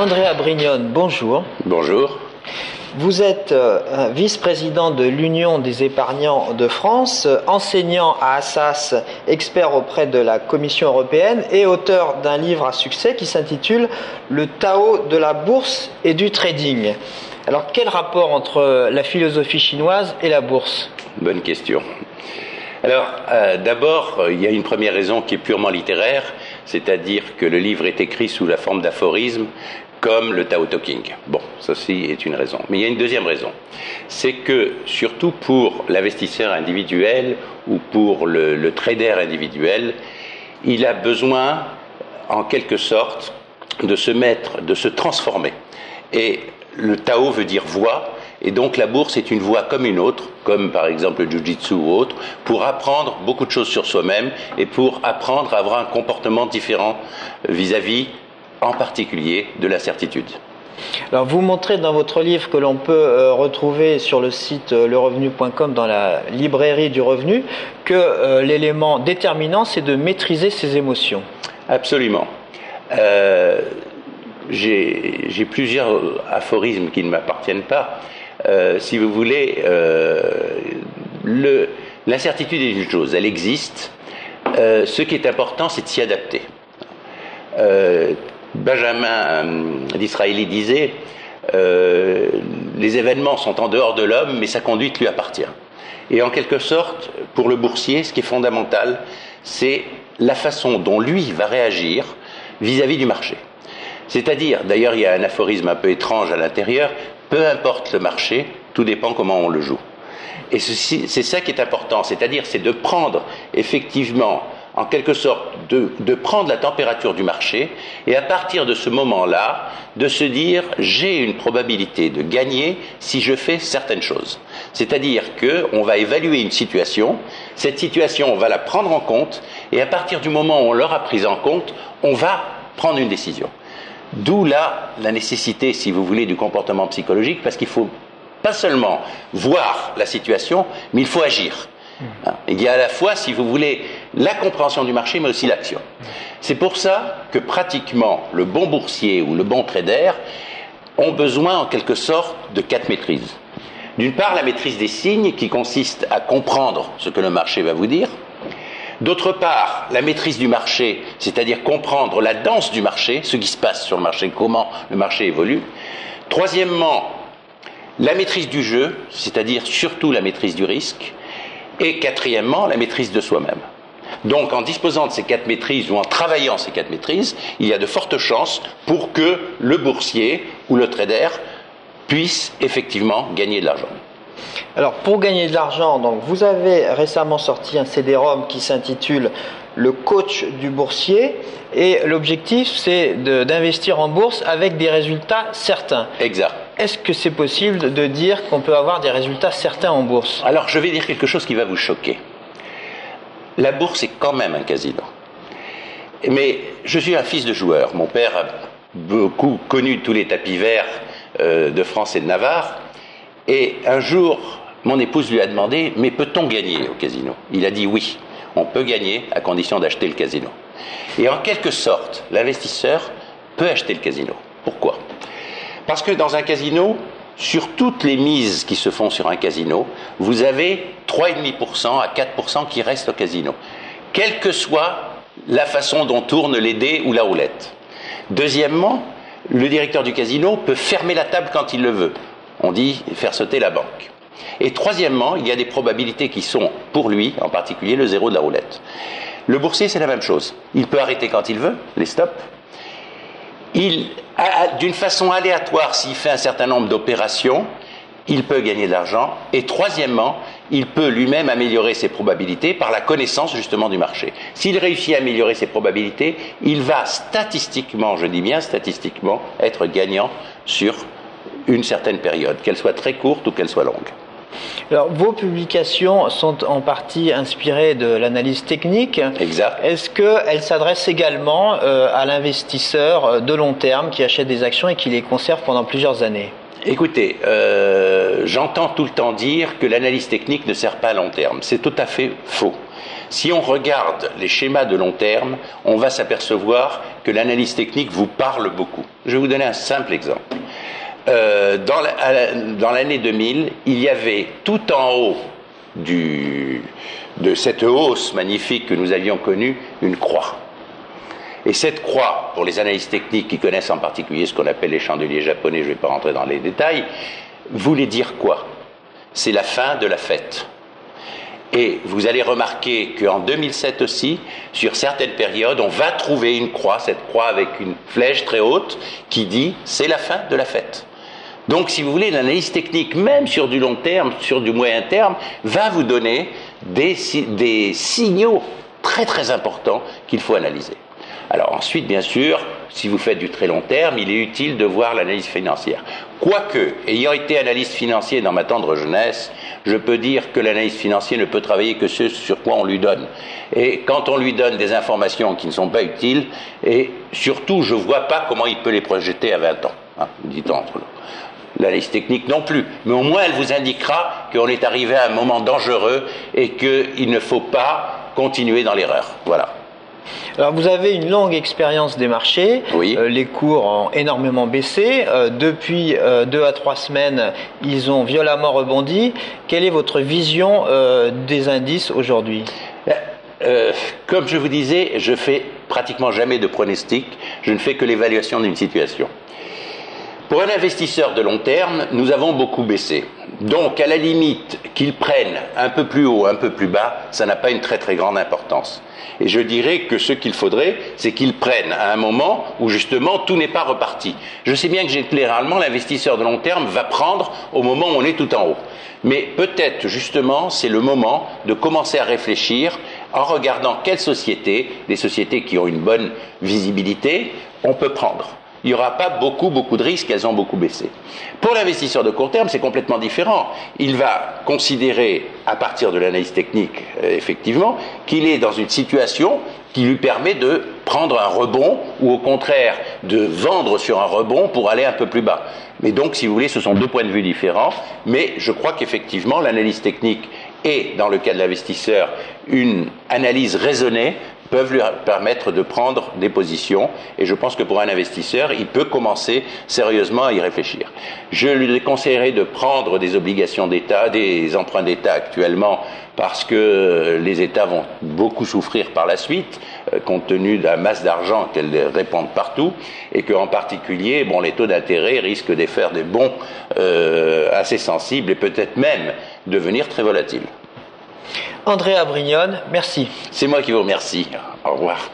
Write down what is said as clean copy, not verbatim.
Andrea Brignone, bonjour. Bonjour. Vous êtes vice-président de l'Union des épargnants de France, enseignant à Assas, expert auprès de la Commission européenne et auteur d'un livre à succès qui s'intitule « Le Tao de la bourse et du trading ». Alors, quel rapport entre la philosophie chinoise et la bourse ? Bonne question. Alors, d'abord, il y a une première raison qui est purement littéraire, c'est-à-dire que le livre est écrit sous la forme d'aphorismes, comme le Tao Te Ching. Bon, ceci est une raison. Mais il y a une deuxième raison. C'est que, surtout pour l'investisseur individuel ou pour le trader individuel, il a besoin, en quelque sorte, de se transformer. Et le Tao veut dire voie, et donc la bourse est une voie comme une autre, comme par exemple le Jiu-Jitsu ou autre, pour apprendre beaucoup de choses sur soi-même et pour apprendre à avoir un comportement différent vis-à-vis, en particulier, de la certitude. Alors vous montrez dans votre livre que l'on peut retrouver sur le site lerevenu.com dans la librairie du revenu que l'élément déterminant c'est de maîtriser ses émotions. Absolument. J'ai plusieurs aphorismes qui ne m'appartiennent pas. Si vous voulez, l'incertitude est une chose, elle existe. Ce qui est important, c'est de s'y adapter. Benjamin Disraeli disait les événements sont en dehors de l'homme, mais sa conduite lui appartient. Et en quelque sorte, pour le boursier, ce qui est fondamental, c'est la façon dont lui va réagir vis-à-vis du marché. C'est-à-dire, d'ailleurs, il y a un aphorisme un peu étrange à l'intérieur, peu importe le marché, tout dépend comment on le joue. Et c'est ça qui est important, c'est-à-dire c'est de prendre effectivement, en quelque sorte, de prendre la température du marché et à partir de ce moment-là, de se dire j'ai une probabilité de gagner si je fais certaines choses. C'est-à-dire qu'on va évaluer une situation, cette situation on va la prendre en compte et à partir du moment où on l'aura prise en compte, on va prendre une décision. D'où là la nécessité, si vous voulez, du comportement psychologique, parce qu'il faut pas seulement voir la situation, mais il faut agir. Il y a à la fois, si vous voulez, la compréhension du marché, mais aussi l'action. C'est pour ça que pratiquement le bon boursier ou le bon trader ont besoin en quelque sorte de 4 maîtrises. D'une part, la maîtrise des signes qui consiste à comprendre ce que le marché va vous dire. D'autre part, la maîtrise du marché, c'est-à-dire comprendre la danse du marché, ce qui se passe sur le marché, comment le marché évolue. Troisièmement, la maîtrise du jeu, c'est-à-dire surtout la maîtrise du risque. Et quatrièmement, la maîtrise de soi-même. Donc, en disposant de ces 4 maîtrises ou en travaillant ces 4 maîtrises, il y a de fortes chances pour que le boursier ou le trader puisse effectivement gagner de l'argent. Alors, pour gagner de l'argent, donc, vous avez récemment sorti un CD-ROM qui s'intitule « Le coach du boursier » et l'objectif, c'est d'investir en bourse avec des résultats certains. Exact. Est-ce que c'est possible de dire qu'on peut avoir des résultats certains en bourse ? Alors, je vais dire quelque chose qui va vous choquer. La bourse est quand même un casino. Mais je suis un fils de joueur. Mon père a beaucoup connu tous les tapis verts de France et de Navarre. Et un jour, mon épouse lui a demandé « Mais peut-on gagner au casino ?» Il a dit « Oui, on peut gagner à condition d'acheter le casino. » Et en quelque sorte, l'investisseur peut acheter le casino. Pourquoi ? Parce que dans un casino, sur toutes les mises qui se font sur un casino, vous avez 3,5% à 4% qui restent au casino, quelle que soit la façon dont tournent les dés ou la roulette. Deuxièmement, le directeur du casino peut fermer la table quand il le veut. On dit faire sauter la banque. Et troisièmement, il y a des probabilités qui sont, pour lui, en particulier, le zéro de la roulette. Le boursier, c'est la même chose. Il peut arrêter quand il veut, les stops. D'une façon aléatoire, s'il fait un certain nombre d'opérations, il peut gagner de l'argent. Et troisièmement, il peut lui-même améliorer ses probabilités par la connaissance justement du marché. S'il réussit à améliorer ses probabilités, il va statistiquement, je dis bien statistiquement, être gagnant sur une certaine période, qu'elle soit très courte ou qu'elle soit longue. Alors, vos publications sont en partie inspirées de l'analyse technique. Exact. Est-ce qu'elles s'adressent également à l'investisseur de long terme qui achète des actions et qui les conserve pendant plusieurs années ? Écoutez, j'entends tout le temps dire que l'analyse technique ne sert pas à long terme. C'est tout à fait faux. Si on regarde les schémas de long terme, on va s'apercevoir que l'analyse technique vous parle beaucoup. Je vais vous donner un simple exemple. Dans l'année 2000, il y avait tout en haut de cette hausse magnifique que nous avions connue, une croix. Et cette croix, pour les analystes techniques qui connaissent en particulier ce qu'on appelle les chandeliers japonais, je ne vais pas rentrer dans les détails, voulait dire quoi? C'est la fin de la fête. Et vous allez remarquer qu'en 2007 aussi, sur certaines périodes, on va trouver une croix, cette croix avec une flèche très haute, qui dit c'est la fin de la fête. Donc, si vous voulez, l'analyse technique, même sur du long terme, sur du moyen terme, va vous donner des signaux très très importants qu'il faut analyser. Alors ensuite, bien sûr, si vous faites du très long terme, il est utile de voir l'analyse financière. Quoique, ayant été analyste financier dans ma tendre jeunesse, je peux dire que l'analyste financier ne peut travailler que ce sur quoi on lui donne. Et quand on lui donne des informations qui ne sont pas utiles, et surtout, je ne vois pas comment il peut les projeter à 20 ans, dit-on entre nous. L'analyse technique non plus, mais au moins elle vous indiquera qu'on est arrivé à un moment dangereux et qu'il ne faut pas continuer dans l'erreur. Voilà. Alors vous avez une longue expérience des marchés, oui. Les cours ont énormément baissé, depuis 2 à 3 semaines ils ont violemment rebondi. Quelle est votre vision des indices aujourd'hui? Comme je vous disais, je fais pratiquement jamais de pronostic, je ne fais que l'évaluation d'une situation. Pour un investisseur de long terme, nous avons beaucoup baissé. Donc, à la limite, qu'ils prennent un peu plus haut, un peu plus bas, ça n'a pas une très très grande importance. Et je dirais que ce qu'il faudrait, c'est qu'ils prennent à un moment où justement tout n'est pas reparti. Je sais bien que généralement, l'investisseur de long terme va prendre au moment où on est tout en haut. Mais peut-être justement, c'est le moment de commencer à réfléchir en regardant quelles sociétés, les sociétés qui ont une bonne visibilité, on peut prendre. Il n'y aura pas beaucoup de risques, elles ont beaucoup baissé. Pour l'investisseur de court terme, c'est complètement différent. Il va considérer, à partir de l'analyse technique, effectivement, qu'il est dans une situation qui lui permet de prendre un rebond ou au contraire de vendre sur un rebond pour aller un peu plus bas. Mais donc, si vous voulez, ce sont deux points de vue différents, mais je crois qu'effectivement, l'analyse technique et, dans le cas de l'investisseur, une analyse raisonnée peuvent lui permettre de prendre des positions, et je pense que pour un investisseur, il peut commencer sérieusement à y réfléchir. Je lui conseillerais de prendre des obligations d'État, des emprunts d'État actuellement, parce que les États vont beaucoup souffrir par la suite, compte tenu de la masse d'argent qu'elles répandent partout, et qu'en particulier, les taux d'intérêt risquent de faire des bonds assez sensibles et peut-être même devenir très volatiles. Andrea Brignone, merci. C'est moi qui vous remercie. Au revoir.